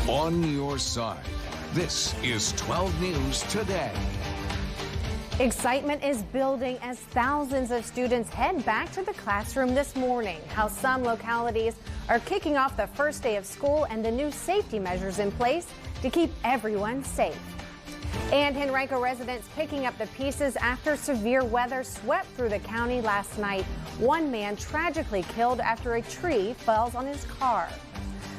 On your side, this is 12 News Today. Excitement is building as thousands of students head back to the classroom this morning. How some localities are kicking off the first day of school and the new safety measures in place to keep everyone safe. And Henrico residents picking up the pieces after severe weather swept through the county last night. One man tragically killed after a tree falls on his car.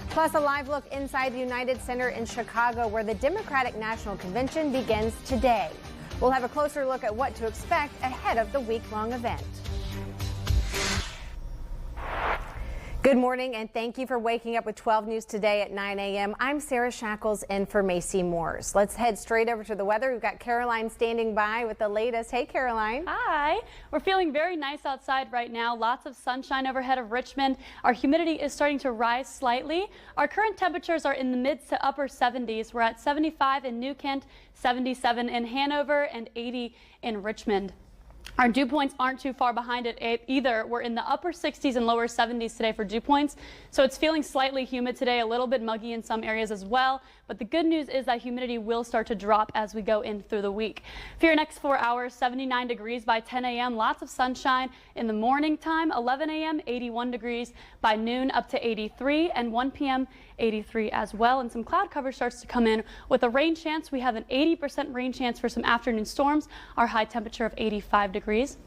Plus, a live look inside the United Center in Chicago, where the Democratic National Convention begins today. We'll have a closer look at what to expect ahead of the week-long event. Good morning, and thank you for waking up with 12 News Today at 9 a.m. I'm Sarah Shackles in for Macy Moores. Let's head straight over to the weather. We've got Caroline standing by with the latest. Hey, Caroline. Hi. We're feeling very nice outside right now. Lots of sunshine overhead of Richmond. Our humidity is starting to rise slightly. Our current temperatures are in the mid to upper 70s. We're at 75 in New Kent, 77 in Hanover, and 80 in Richmond. Our dew points aren't too far behind it either. We're in the upper 60s and lower 70s today for dew points. So it's feeling slightly humid today, a little bit muggy in some areas as well. But the good news is that humidity will start to drop as we go in through the week. For your next 4 hours, 79 degrees by 10 a.m. Lots of sunshine in the morning time. 11 a.m. 81 degrees by noon, up to 83, and 1 p.m. 83 as well. And some cloud cover starts to come in with a rain chance. We have an 80% rain chance for some afternoon storms. Our high temperature of 85 degrees.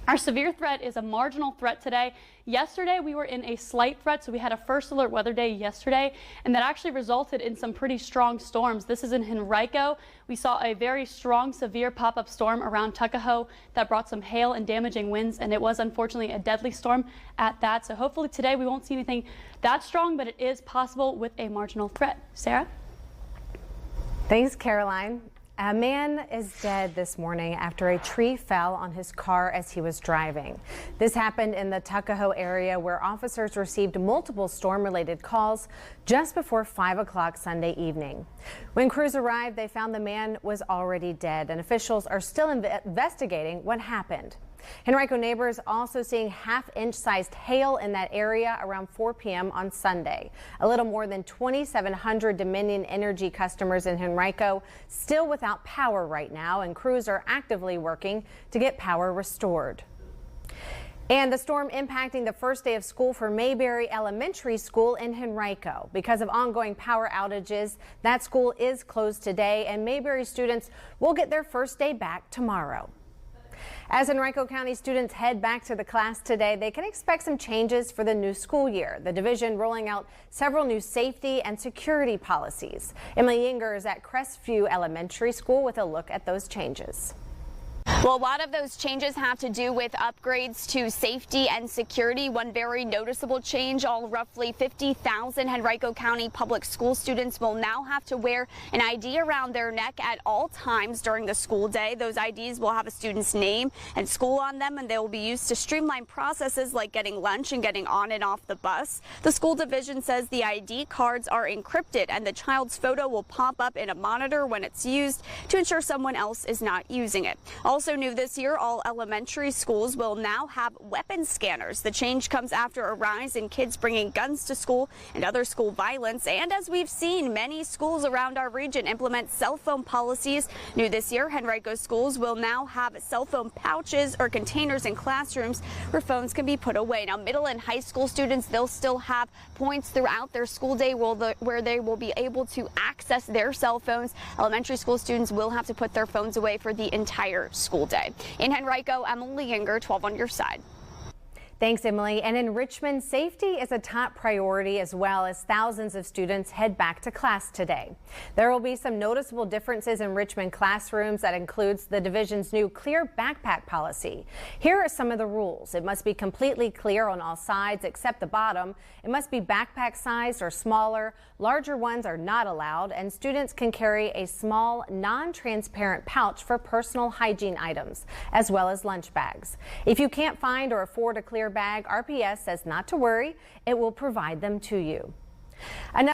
Our severe threat is a marginal threat today. Yesterday, we were in a slight threat, so we had a first alert weather day yesterday, and that actually resulted in some pretty strong storms. This is in Henrico. We saw a very strong, severe pop-up storm around Tuckahoe that brought some hail and damaging winds, and it was unfortunately a deadly storm at that. So hopefully today we won't see anything that strong, but it is possible with a marginal threat. Sarah? Thanks, Caroline. A man is dead this morning after a tree fell on his car as he was driving. This happened in the Tuckahoe area, where officers received multiple storm-related calls just before 5 o'clock Sunday evening. When crews arrived, they found the man was already dead, and officials are still investigating what happened. Henrico neighbors also seeing half-inch sized hail in that area around 4 p.m. on Sunday. A little more than 2,700 Dominion Energy customers in Henrico still without power right now, and crews are actively working to get power restored. And the storm impacting the first day of school for Mayberry Elementary School in Henrico. Because of ongoing power outages, that school is closed today, and Mayberry students will get their first day back tomorrow. As Henrico County students head back to the class today, they can expect some changes for the new school year. The division rolling out several new safety and security policies. Emily Yinger is at Crestview Elementary School with a look at those changes. Well, a lot of those changes have to do with upgrades to safety and security. One very noticeable change, all roughly 50,000 Henrico County public school students will now have to wear an ID around their neck at all times during the school day. Those IDs will have a student's name and school on them, and they will be used to streamline processes like getting lunch and getting on and off the bus. The school division says the ID cards are encrypted, and the child's photo will pop up in a monitor when it's used to ensure someone else is not using it. Also new this year, all elementary schools will now have weapon scanners. The change comes after a rise in kids bringing guns to school and other school violence. And as we've seen, many schools around our region implement cell phone policies. New this year, Henrico schools will now have cell phone pouches or containers in classrooms where phones can be put away. Now, middle and high school students, they'll still have points throughout their school day where they will be able to access their cell phones. Elementary school students will have to put their phones away for the entire school day. In Henrico, Emily Yinger, 12 on your side. Thanks, Emily. And in Richmond, safety is a top priority as well as thousands of students head back to class today. There will be some noticeable differences in Richmond classrooms. That includes the division's new clear backpack policy. Here are some of the rules. It must be completely clear on all sides except the bottom. It must be backpack sized or smaller. Larger ones are not allowed, and students can carry a small, non-transparent pouch for personal hygiene items, as well as lunch bags. If you can't find or afford a clear bag, RPS says not to worry. It will provide them to you.